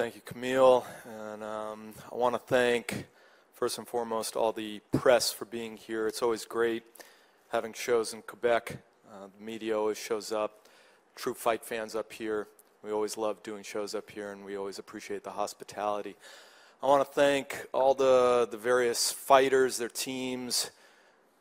Thank you, Camille. And I want to thank, first and foremost, all the press for being here. It's always great having shows in Quebec. The media always shows up. True fight fans up here. We always love doing shows up here, and we always appreciate the hospitality. I want to thank all the various fighters, their teams,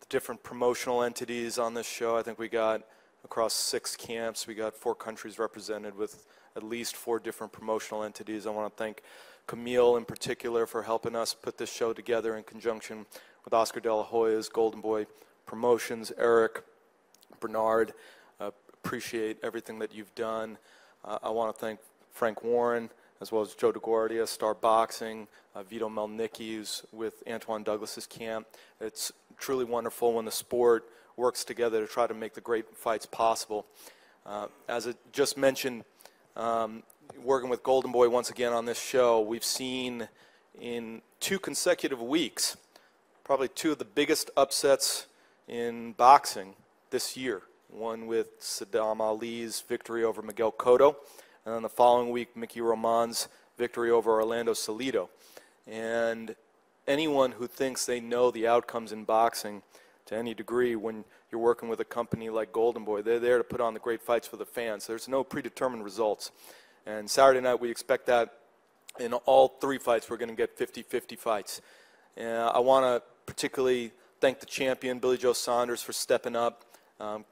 the different promotional entities on this show. I think we got across 6 camps. We got 4 countries represented with at least 4 different promotional entities. I want to thank Camille in particular for helping us put this show together in conjunction with Oscar De La Hoya's Golden Boy Promotions. Eric, Bernard, appreciate everything that you've done. I want to thank Frank Warren, as well as Joe DeGuardia, Star Boxing, Vito Melnicki, who's with Antoine Douglas's camp. It's truly wonderful when the sport works together to try to make the great fights possible. As I just mentioned, working with Golden Boy once again on this show, we've seen in 2 consecutive weeks probably 2 of the biggest upsets in boxing this year. One with Saddam Ali's victory over Miguel Cotto, and then the following week, Mickey Roman's victory over Orlando Salido. And anyone who thinks they know the outcomes in boxing to any degree, when you're working with a company like Golden Boy, they're there to put on the great fights for the fans. There's no predetermined results. And Saturday night, we expect that in all 3 fights, we're going to get 50-50 fights. And I want to particularly thank the champion, Billy Joe Saunders, for stepping up,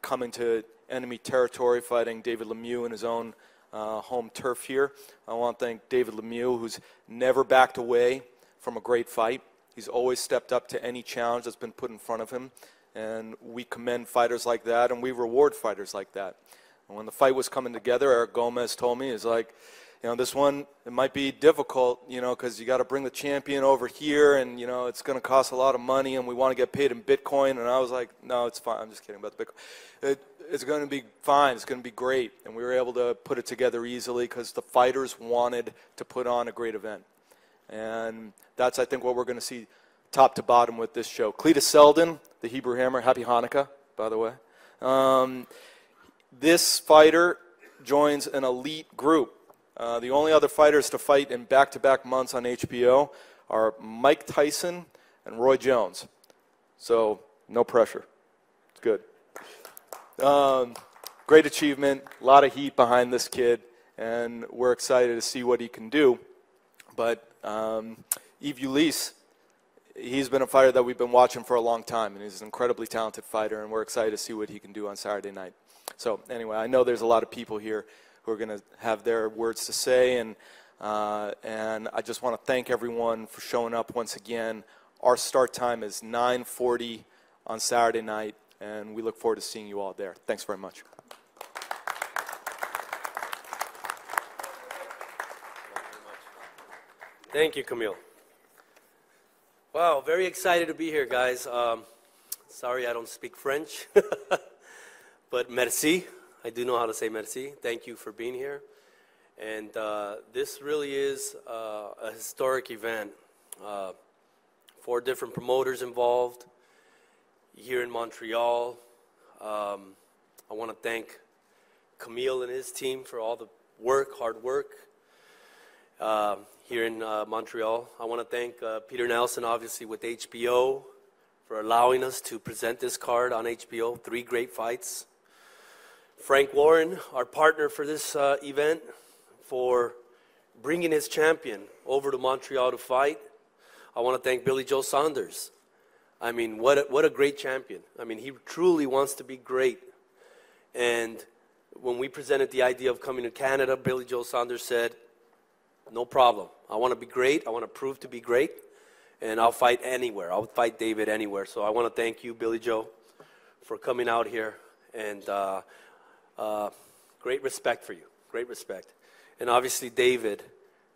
coming to enemy territory, fighting David Lemieux in his own home turf here. I want to thank David Lemieux, who's never backed away from a great fight. He's always stepped up to any challenge that's been put in front of him. And we commend fighters like that, and we reward fighters like that. And when the fight was coming together, Eric Gomez told me, he's like, you know, this one, it might be difficult, you know, because you got to bring the champion over here, and, you know, it's going to cost a lot of money, and we want to get paid in Bitcoin. And I was like, no, it's fine. I'm just kidding about the Bitcoin. It's going to be fine. It's going to be great. And we were able to put it together easily because the fighters wanted to put on a great event. And that's, I think, what we're going to see top to bottom with this show. Cletus Selden, the Hebrew Hammer, happy Hanukkah, by the way. This fighter joins an elite group. The only other fighters to fight in back-to-back months on HBO are Mike Tyson and Roy Jones. So, no pressure. It's good. Great achievement, a lot of heat behind this kid, and we're excited to see what he can do. But Yves Ulysse, he's been a fighter that we've been watching for a long time, and he's an incredibly talented fighter, and we're excited to see what he can do on Saturday night. So anyway, I know there's a lot of people here who are going to have their words to say, and I just want to thank everyone for showing up once again. Our start time is 9:40 on Saturday night, and we look forward to seeing you all there. Thanks very much. Thank you, Camille. Wow, very excited to be here, guys. Sorry I don't speak French, but merci. I do know how to say merci. Thank you for being here. And this really is a historic event. 4 different promoters involved here in Montreal. I want to thank Camille and his team for all the hard work here in Montreal. I want to thank Peter Nelson, obviously, with HBO for allowing us to present this card on HBO. 3 great fights. Frank Warren, our partner for this event, for bringing his champion over to Montreal to fight. I want to thank Billy Joe Saunders. I mean, what a great champion. I mean, he truly wants to be great. And when we presented the idea of coming to Canada, Billy Joe Saunders said, no problem. I want to be great. I want to prove to be great. And I'll fight anywhere. I'll fight David anywhere. So I want to thank you, Billy Joe, for coming out here. And great respect for you. Great respect. And obviously, David,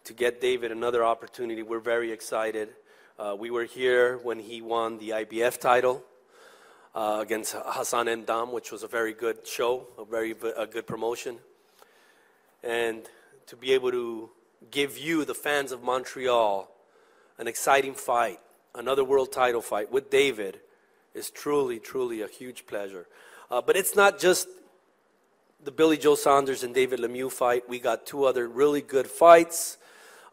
to get David another opportunity, we're very excited. We were here when he won the IBF title against Hassan Mdam, which was a very good show, a good promotion. And to be able to give you, the fans of Montreal, an exciting fight, another world title fight with David, is truly, truly a huge pleasure. But it's not just the Billy Joe Saunders and David Lemieux fight. We got 2 other really good fights.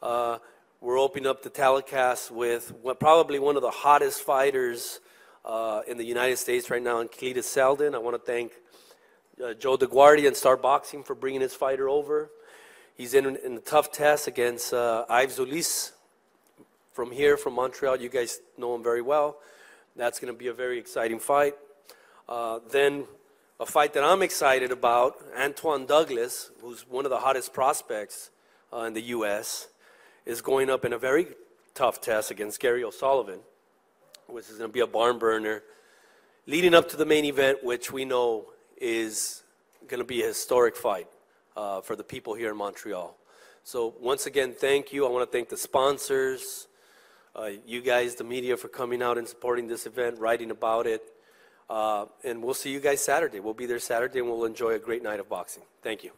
We're opening up the telecast with probably one of the hottest fighters in the United States right now, in Cletus Selden. I want to thank Joe DeGuardia and Star Boxing for bringing his fighter over. He's in a tough test against Yves Solis from here, from Montreal. You guys know him very well. That's going to be a very exciting fight. Then a fight that I'm excited about, Antoine Douglas, who's one of the hottest prospects in the U.S., is going up in a very tough test against Gary O'Sullivan, which is going to be a barn burner, leading up to the main event, which we know is going to be a historic fight for the people here in Montreal. So once again, thank you. I want to thank the sponsors, you guys, the media, for coming out and supporting this event, writing about it. And we'll see you guys Saturday. We'll be there Saturday, and we'll enjoy a great night of boxing. Thank you.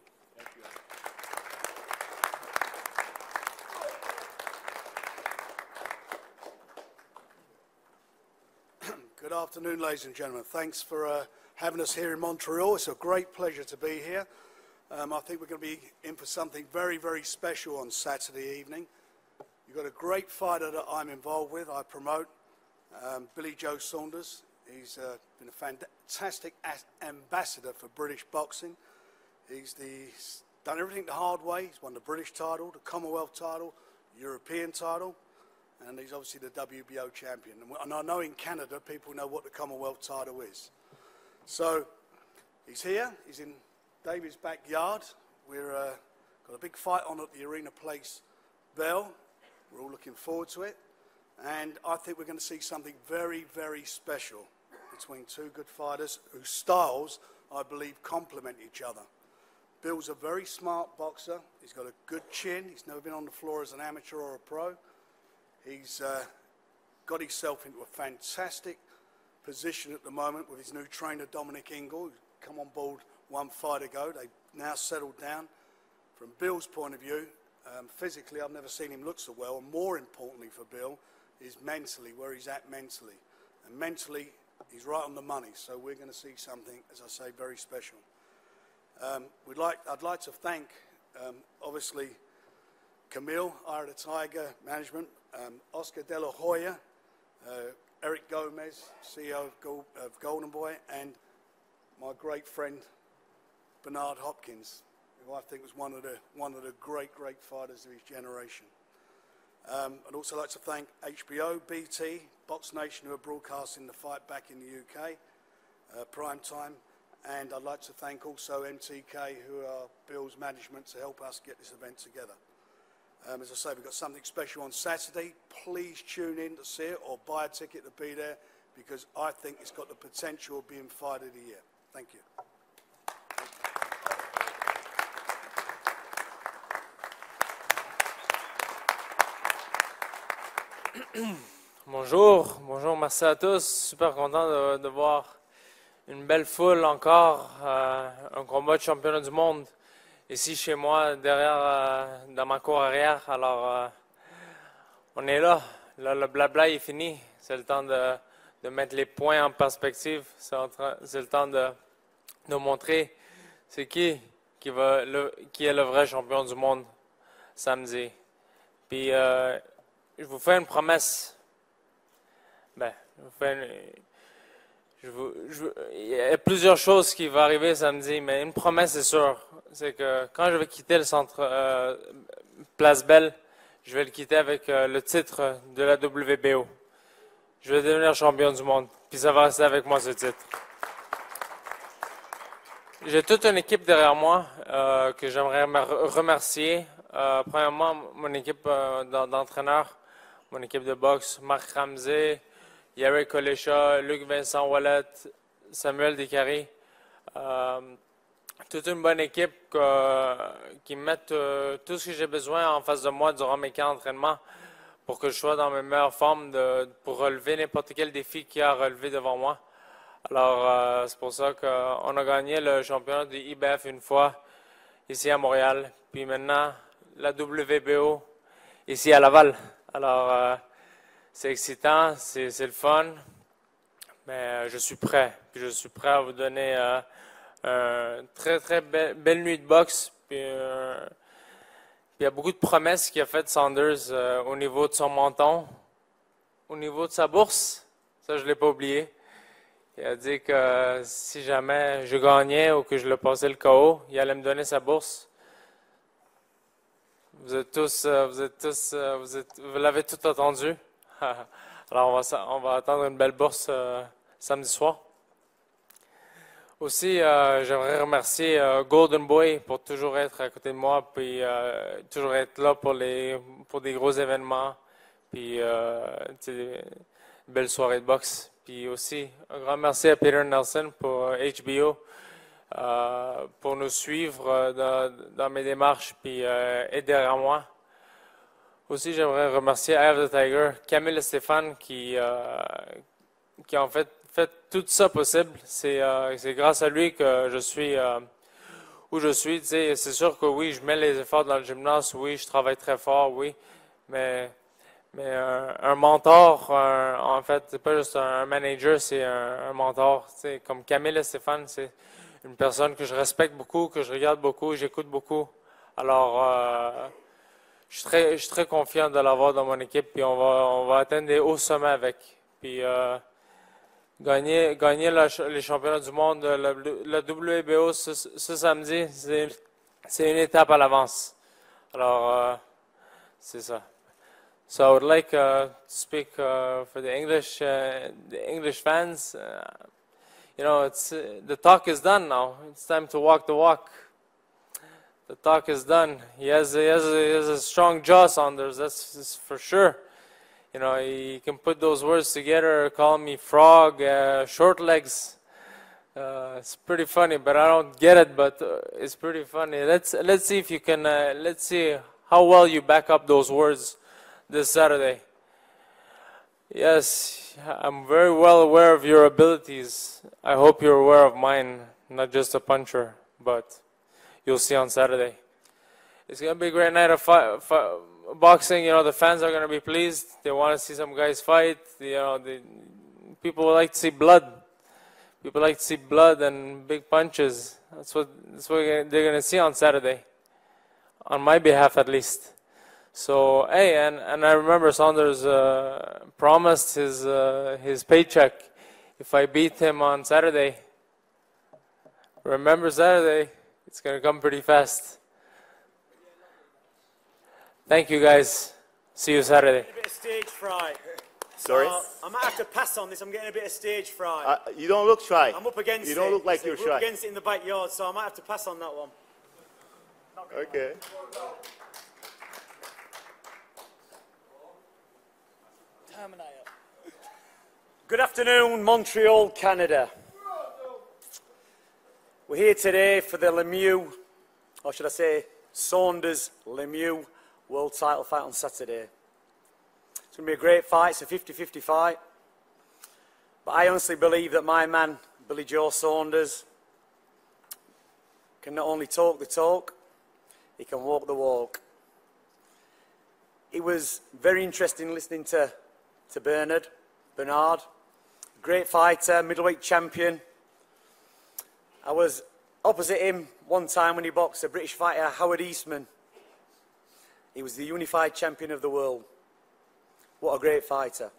Good afternoon, ladies and gentlemen. Thanks for having us here in Montreal. It's a great pleasure to be here. I think we're going to be in for something very, very special on Saturday evening. You've got a great fighter that I'm involved with, I promote, Billy Joe Saunders. He's been a fantastic ambassador for British boxing. He's done everything the hard way. He's won the British title, the Commonwealth title, European title, and he's obviously the WBO champion. And I know in Canada, people know what the Commonwealth title is. So he's here. He's in David's backyard. We've got a big fight on at the Arena Place Bell. We're all looking forward to it. And I think we're going to see something very, very special between two good fighters whose styles, I believe, complement each other. Bill's a very smart boxer. He's got a good chin. He's never been on the floor as an amateur or a pro. He's got himself into a fantastic position at the moment with his new trainer, Dominic Ingle, who's come on board one fight ago. They've now settled down. From Bill's point of view, physically, I've never seen him look so well. And more importantly for Bill is mentally, where he's at mentally. And mentally, he's right on the money. So we're going to see something, as I say, very special. I'd like to thank, obviously, Camille, Eye of the Tiger Management, Oscar De La Hoya, Eric Gomez, CEO of Golden Boy, and my great friend Bernard Hopkins, who I think was one of the great fighters of his generation. I'd also like to thank HBO, BT, Box Nation, who are broadcasting the fight back in the UK, prime time, and I'd like to thank also MTK, who are Bill's management, to help us get this event together. As I say, we've got something special on Saturday. Please tune in to see it or buy a ticket to be there, because I think it's got the potential of being fight of the year. Thank you. Bonjour, merci à tous. Super content de voir une belle foule encore, un combat de championnat du monde ici chez moi, derrière, dans ma cour arrière. Alors, on est là. Là, le blabla est fini. C'est le temps de mettre les points en perspective. C'est le temps de montrer c'est qui est le vrai champion du monde samedi. Puis, je vous fais une promesse. Il y a plusieurs choses qui vont arriver samedi, mais une promesse est sûre. C'est que quand je vais quitter le centre Place Belle, je vais le quitter avec le titre de la WBO. Je vais devenir champion du monde, puis ça va rester avec moi ce titre. J'ai toute une équipe derrière moi que j'aimerais remercier. Premièrement, mon équipe d'entraîneurs, mon équipe de boxe, Marc Ramsey, Yari Kolesha, Luc Vincent Wallet, Samuel Descaries. Toute une bonne équipe qui me met tout ce que j'ai besoin en face de moi durant mes camps d'entraînement pour que je sois dans mes meilleures formes pour relever n'importe quel défi qu'il y a à relever devant moi. Alors, c'est pour ça qu'on a gagné le championnat du IBF une fois ici à Montréal. Puis maintenant, la WBO ici à Laval. Alors, c'est excitant, c'est le fun, mais je suis prêt. Puis je suis prêt à vous donner une très belle nuit de boxe, puis il y a beaucoup de promesses qu'il a faites Saunders au niveau de son menton, au niveau de sa bourse. Ça, je ne l'ai pas oublié. Il a dit que si jamais je gagnais ou que je le passais le KO, il allait me donner sa bourse. Vous l'avez tout entendu. Alors, on va attendre une belle bourse samedi soir. Aussi, j'aimerais remercier Golden Boy pour toujours être à côté de moi, puis toujours être là pour des gros événements, puis belle soirée de boxe. Puis aussi, un grand merci à Peter Nelson pour HBO, pour nous suivre dans mes démarches, puis être derrière moi. Aussi, j'aimerais remercier Eye of the Tiger, Camille et Stéphane qui ont fait tout ça possible. C'est grâce à lui que je suis où je suis. Tu sais, c'est sûr que oui, je mets les efforts dans le gymnase, oui, je travaille très fort, oui, mais un mentor, en fait, c'est pas juste un manager, c'est un mentor. Tu sais, comme Camille et Stéphane, c'est une personne que je respecte beaucoup, que je regarde beaucoup, j'écoute beaucoup. Alors, je suis très confiant de l'avoir dans mon équipe, puis on va atteindre des hauts sommets avec. Puis gagner les championnats du monde, la WBO ce samedi, c'est une étape à l'avance. Alors, c'est ça. So I would like to speak for the English fans. You know, the talk is done now. It's time to walk the walk. The talk is done. He has a strong jaw, Saunders. That's for sure. You know, he can put those words together, call me frog, short legs. It's pretty funny, but I don't get it. But it's pretty funny. Let's see if you can. Let's see how well you back up those words this Saturday. Yes, I'm very well aware of your abilities. I hope you're aware of mine, not just a puncher, but you'll see on Saturday. It's going to be a great night of boxing. You know, the fans are going to be pleased. They want to see some guys fight. You know, people like to see blood. People like to see blood and big punches. That's what they're going to see on Saturday, on my behalf at least. So, hey, and I remember Saunders promised his paycheck if I beat him on Saturday. Remember Saturday, it's going to come pretty fast. Thank you, guys. See you Saturday. A bit of stage fright. Sorry? I might have to pass on this. I'm getting a bit of stage fright. You don't look shy. I'm up against it. You don't look like you're We're shy. up against it in the backyard, so I might have to pass on that one. Okay. Good afternoon, Montreal, Canada. We're here today for the Lemieux, or should I say Saunders Lemieux world title fight on Saturday. It's going to be a great fight. It's a 50-50 fight. But I honestly believe that my man, Billy Joe Saunders, can not only talk the talk, he can walk the walk. It was very interesting listening to Bernard, great fighter, middleweight champion. I was opposite him one time when he boxed a British fighter, Howard Eastman. He was the unified champion of the world. What a great fighter.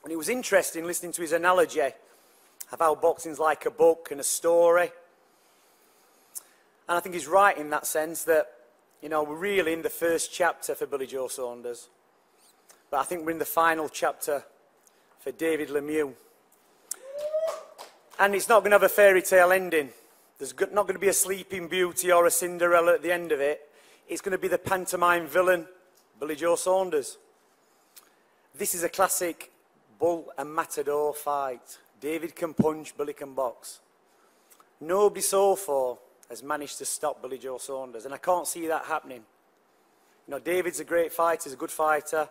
And it was interesting listening to his analogy of how boxing's like a book and a story. And I think he's right in that sense that, you know, we're really in the first chapter for Billy Joe Saunders. But I think we're in the final chapter for David Lemieux. And it's not going to have a fairy tale ending. There's not going to be a Sleeping Beauty or a Cinderella at the end of it. It's going to be the pantomime villain, Billy Joe Saunders. This is a classic bull and matador fight. David can punch, Billy can box. Nobody so far has managed to stop Billy Joe Saunders, and I can't see that happening. You know, David's a great fighter, he's a good fighter.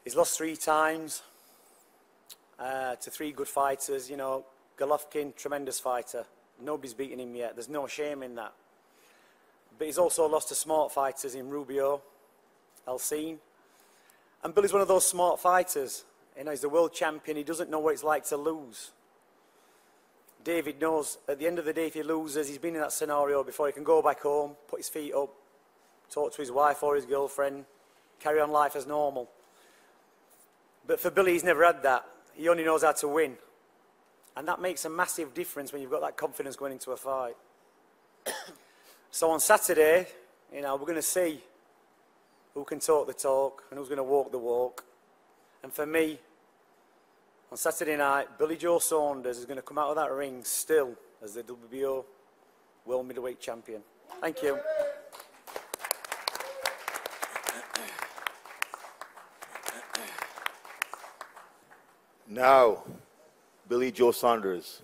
He's lost 3 times to 3 good fighters. You know, Golovkin, tremendous fighter. Nobody's beaten him yet. There's no shame in that. But he's also lost to smart fighters in Rubio, Elsine. And Billy's one of those smart fighters. You know, he's the world champion. He doesn't know what it's like to lose. David knows at the end of the day, if he loses, he's been in that scenario before. He can go back home, put his feet up, talk to his wife or his girlfriend, carry on life as normal. But for Billy, he's never had that. He only knows how to win. And that makes a massive difference when you've got that confidence going into a fight. So on Saturday, you know, we're going to see who can talk the talk and who's going to walk the walk. And for me, on Saturday night, Billy Joe Saunders is going to come out of that ring still as the WBO World Middleweight Champion. Thank you. Now, Billy Joe Saunders,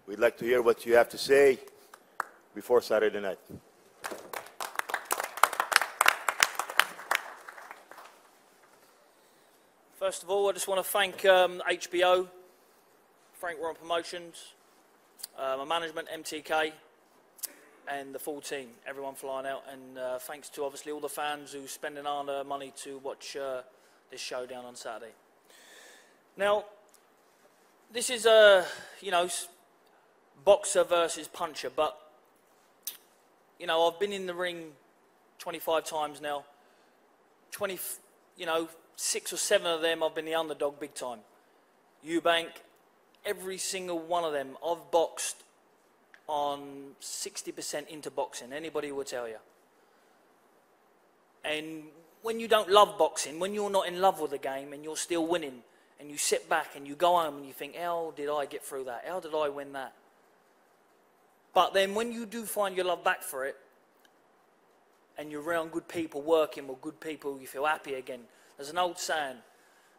we'd like to hear what you have to say before Saturday night. First of all, I just want to thank HBO, Frank Warren Promotions, my management, MTK, and the full team, everyone flying out. And thanks to obviously all the fans who spending our money to watch this showdown on Saturday. Now, this is a, you know, boxer versus puncher, but, you know, I've been in the ring 25 times now. 6 or 7 of them I've been the underdog big time. Eubank, every single one of them, I've boxed on 60% into boxing. Anybody will tell you. And when you don't love boxing, when you're not in love with the game and you're still winning, and you sit back and you go home and you think, how did I get through that? How did I win that? But then when you do find your love back for it, and you're around good people, working with good people, you feel happy again. There's an old saying,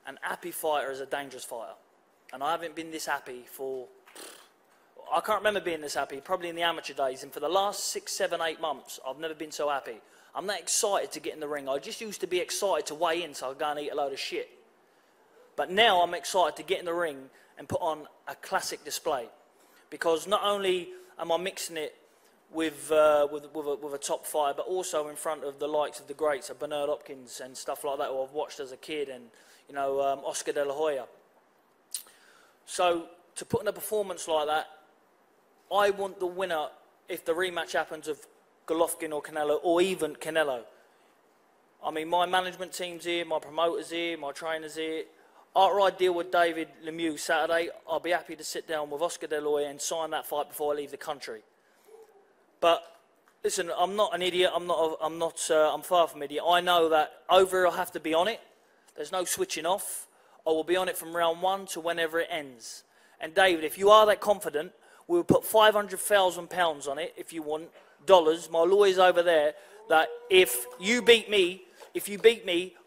an happy fighter is a dangerous fighter. And I haven't been this happy for, I can't remember being this happy, probably in the amateur days. And for the last 6, 7, 8 months, I've never been so happy. I'm not excited to get in the ring. I just used to be excited to weigh in so I'd go and eat a load of shit. But now I'm excited to get in the ring and put on a classic display. Because not only am I mixing it with a top fighter, but also in front of the likes of the greats of Bernard Hopkins and stuff like that, who I've watched as a kid, and, you know, Oscar De La Hoya. So to put in a performance like that, I want the winner, if the rematch happens, of Golovkin or Canelo, or even Canelo. I mean, my management team's here, my promoters here, my trainers here. After I deal with David Lemieux Saturday, I'll be happy to sit down with Oscar De La Hoya and sign that fight before I leave the country. But listen, I'm not an idiot. I'm far from idiot. I know that over here I have to be on it. There's no switching off. I will be on it from round 1 to whenever it ends. And David, if you are that confident, we'll put £500,000 on it if you want, dollars. My lawyer's over there. That if you beat me,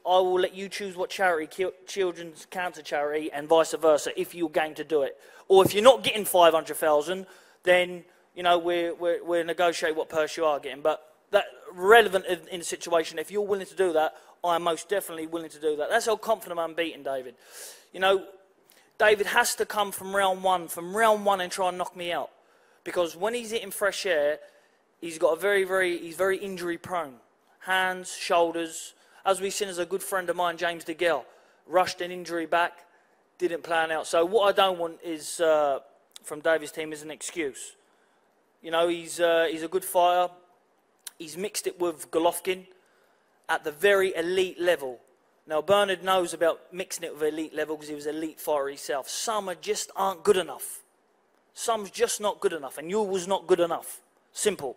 I will let you choose what charity, children's cancer charity, and vice versa, if you're game to do it. Or if you're not getting 500,000, then, you know, we'll negotiate what purse you are getting. But that relevant in the situation, if you're willing to do that, I'm most definitely willing to do that. That's how confident I'm beating David. You know, David has to come from round one and try and knock me out. Because when he's hitting fresh air, he's got he's very injury prone. Hands, shoulders. As we've seen as a good friend of mine, James DeGale, rushed an injury back, didn't plan out. So what I don't want is, from David's team, is an excuse. You know, he's a good fighter. He's mixed it with Golovkin at the very elite level. Now, Bernard knows about mixing it with elite level because he was an elite fighter himself. Some just aren't good enough. Some's just not good enough, and you was not good enough. Simple.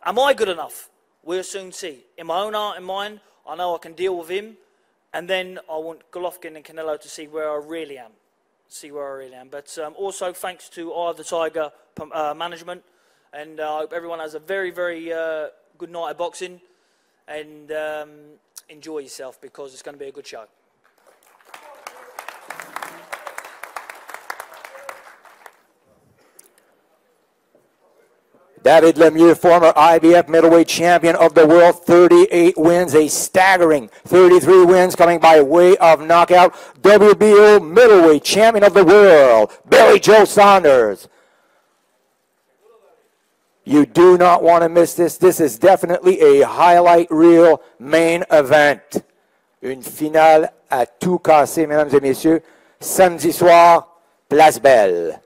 Am I good enough? We'll soon see. In my own heart and mind, I know I can deal with him, and then I want Golovkin and Canelo to see where I really am. But also thanks to Eye of the Tiger management, and I hope everyone has a very, very good night of boxing, and enjoy yourself because it's going to be a good show. David Lemieux, former IBF middleweight champion of the world, 38 wins, a staggering 33 wins coming by way of knockout. WBO middleweight champion of the world, Billy Joe Saunders. You do not want to miss this. This is definitely a highlight reel main event. Une finale à tout casser, mesdames et messieurs. Samedi soir, Place Belle.